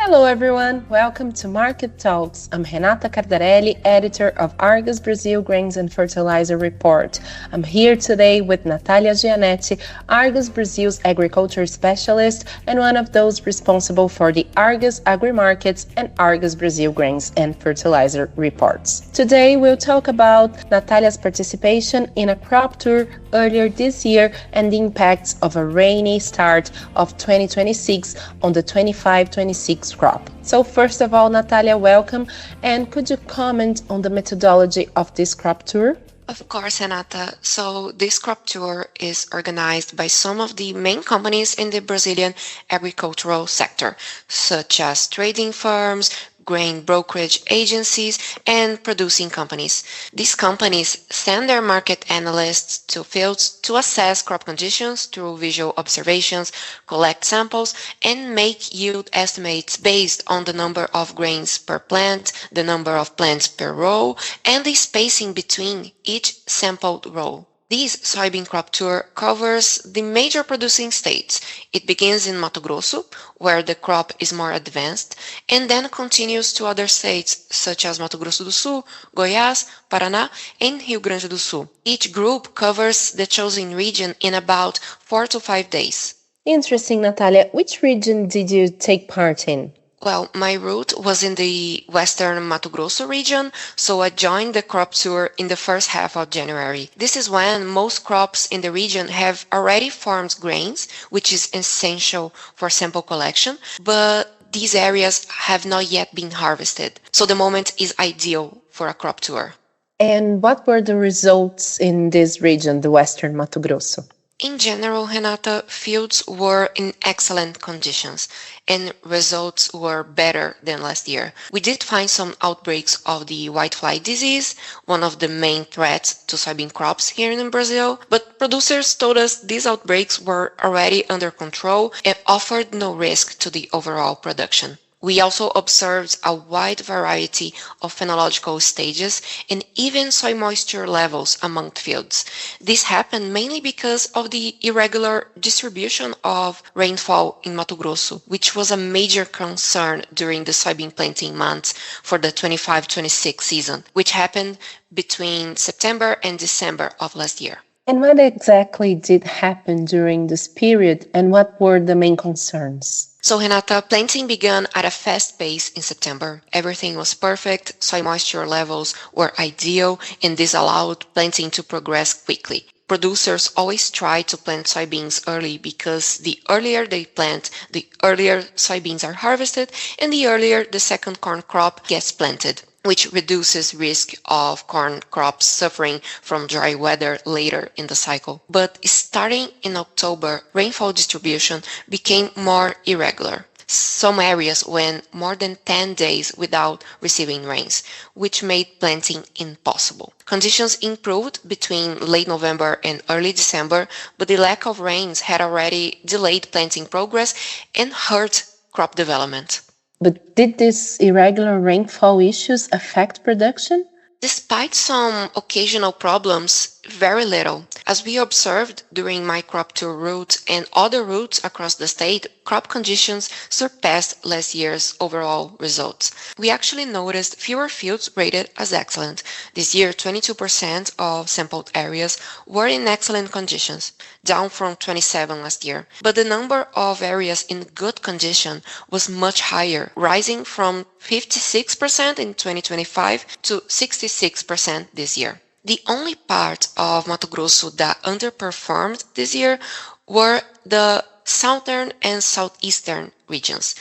Hello everyone, welcome to Market Talks. I'm Renata Cardarelli, editor of Argus Brazil Grains and Fertilizer Report. I'm here today with Nathalia Giannetti, Argus Brazil's agriculture specialist and one of those responsible for the Argus AgriMarkets and Argus Brazil Grains and Fertilizer reports. Today we'll talk about Nathalia's participation in a crop tour earlier this year and the impacts of a rainy start of 2026 on the 25-26 crop. So first of all, Nathalia, welcome. And could you comment on the methodology of this crop tour? Of course, Renata. So this crop tour is organized by some of the main companies in the Brazilian agricultural sector, such as trading firms, grain brokerage agencies, and producing companies. These companies send their market analysts to fields to assess crop conditions through visual observations, collect samples, and make yield estimates based on the number of grains per plant, the number of plants per row, and the spacing between each sampled row. This soybean crop tour covers the major producing states. It begins in Mato Grosso, where the crop is more advanced, and then continues to other states such as Mato Grosso do Sul, Goiás, Paraná, and Rio Grande do Sul. Each group covers the chosen region in about 4 to 5 days. Interesting, Nathalia. Which region did you take part in? Well, my route was in the western Mato Grosso region, so I joined the crop tour in the first half of January. This is when most crops in the region have already formed grains, which is essential for sample collection, but these areas have not yet been harvested. So the moment is ideal for a crop tour. And what were the results in this region, the western Mato Grosso? In general, Renata, fields were in excellent conditions and results were better than last year. We did find some outbreaks of the whitefly disease, one of the main threats to soybean crops here in Brazil, but producers told us these outbreaks were already under control and offered no risk to the overall production. We also observed a wide variety of phenological stages and even soil moisture levels among fields. This happened mainly because of the irregular distribution of rainfall in Mato Grosso, which was a major concern during the soybean planting months for the 25-26 season, which happened between September and December of last year. And what exactly did happen during this period and what were the main concerns? So Renata, planting began at a fast pace in September. Everything was perfect, soil moisture levels were ideal, and this allowed planting to progress quickly. Producers always try to plant soybeans early because the earlier they plant, the earlier soybeans are harvested, and the earlier the second corn crop gets planted, which reduces risk of corn crops suffering from dry weather later in the cycle. But starting in October, rainfall distribution became more irregular. Some areas went more than 10 days without receiving rains, which made planting impossible. Conditions improved between late November and early December, but the lack of rains had already delayed planting progress and hurt crop development. But did these irregular rainfall issues affect production? Despite some occasional problems, very little. As we observed during my crop tour route and other routes across the state, crop conditions surpassed last year's overall results. We actually noticed fewer fields rated as excellent. This year, 22% of sampled areas were in excellent conditions, down from 27 last year. But the number of areas in good condition was much higher, rising from 56% in 2025 to 66% this year. The only part of Mato Grosso that underperformed this year were the southern and southeastern regions,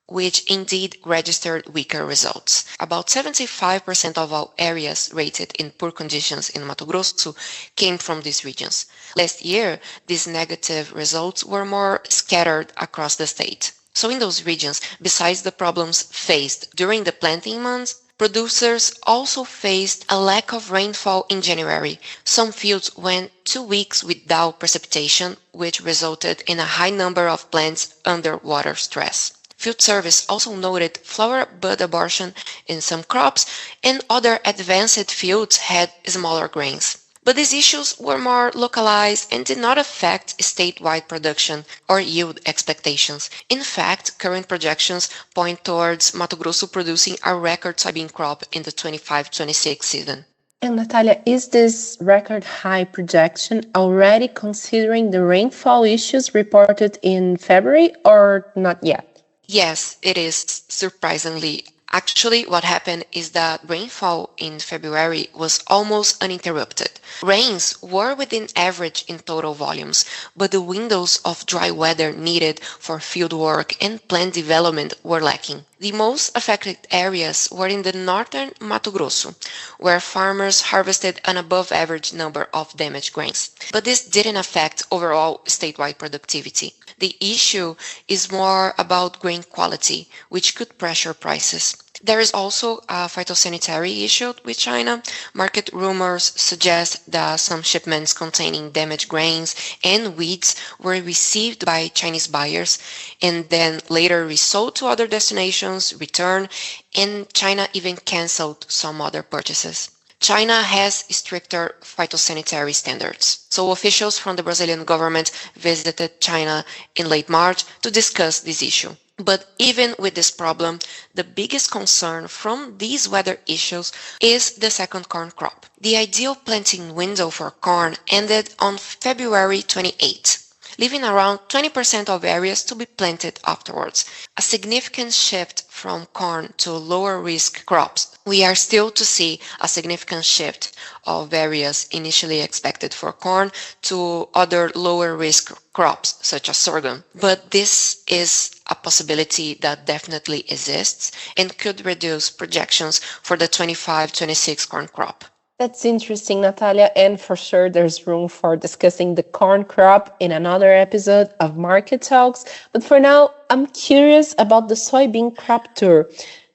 which indeed registered weaker results. About 75% of all areas rated in poor conditions in Mato Grosso came from these regions. Last year, these negative results were more scattered across the state. So in those regions, besides the problems faced during the planting months, producers also faced a lack of rainfall in January. Some fields went 2 weeks without precipitation, which resulted in a high number of plants under water stress. Field Service also noted flower bud abortion in some crops, and other advanced fields had smaller grains. But these issues were more localized and did not affect statewide production or yield expectations. In fact, current projections point towards Mato Grosso producing a record soybean crop in the 25-26 season. And Nathalia, is this record high projection already considering the rainfall issues reported in February or not yet? Yes, it is, surprisingly. Actually, what happened is that rainfall in February was almost uninterrupted. Rains were within average in total volumes, but the windows of dry weather needed for field work and plant development were lacking. The most affected areas were in the northern Mato Grosso, where farmers harvested an above average number of damaged grains. But this didn't affect overall statewide productivity. The issue is more about grain quality, which could pressure prices. There is also a phytosanitary issue with China. Market rumors suggest that some shipments containing damaged grains and weeds were received by Chinese buyers and then later resold to other destinations, returned, and China even canceled some other purchases. China has stricter phytosanitary standards. So officials from the Brazilian government visited China in late March to discuss this issue. But even with this problem, the biggest concern from these weather issues is the second corn crop. The ideal planting window for corn ended on February 28, leaving around 20% of areas to be planted afterwards, a significant shift from corn to lower risk crops. We are still to see a significant shift of areas initially expected for corn to other lower risk crops such as sorghum. But this is a possibility that definitely exists and could reduce projections for the 25-26 corn crop. That's interesting, Nathalia, and for sure there's room for discussing the corn crop in another episode of Market Talks. But for now, I'm curious about the soybean crop tour.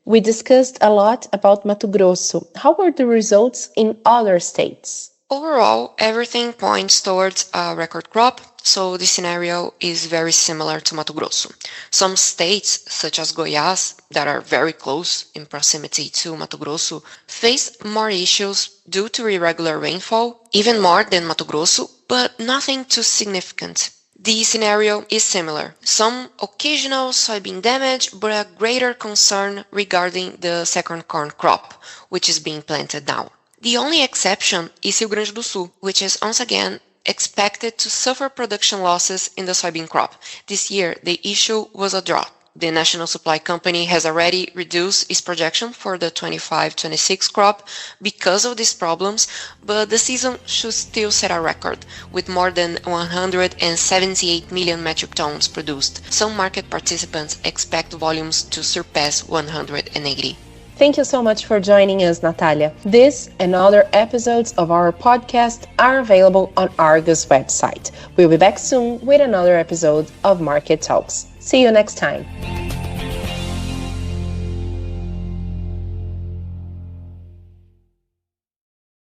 We discussed a lot about Mato Grosso. How were the results in other states? Overall, everything points towards a record crop, so the scenario is very similar to Mato Grosso. Some states, such as Goiás, that are very close in proximity to Mato Grosso, face more issues due to irregular rainfall, even more than Mato Grosso, but nothing too significant. The scenario is similar. Some occasional soybean damage, but a greater concern regarding the second corn crop, which is being planted now. The only exception is Rio Grande do Sul, which is once again expected to suffer production losses in the soybean crop. This year, the issue was a drought. The National Supply Company has already reduced its projection for the 25-26 crop because of these problems, but the season should still set a record, with more than 178 million metric tons produced. Some market participants expect volumes to surpass 180. Thank you so much for joining us, Nathalia. This and other episodes of our podcast are available on Argus website. We'll be back soon with another episode of Market Talks. See you next time.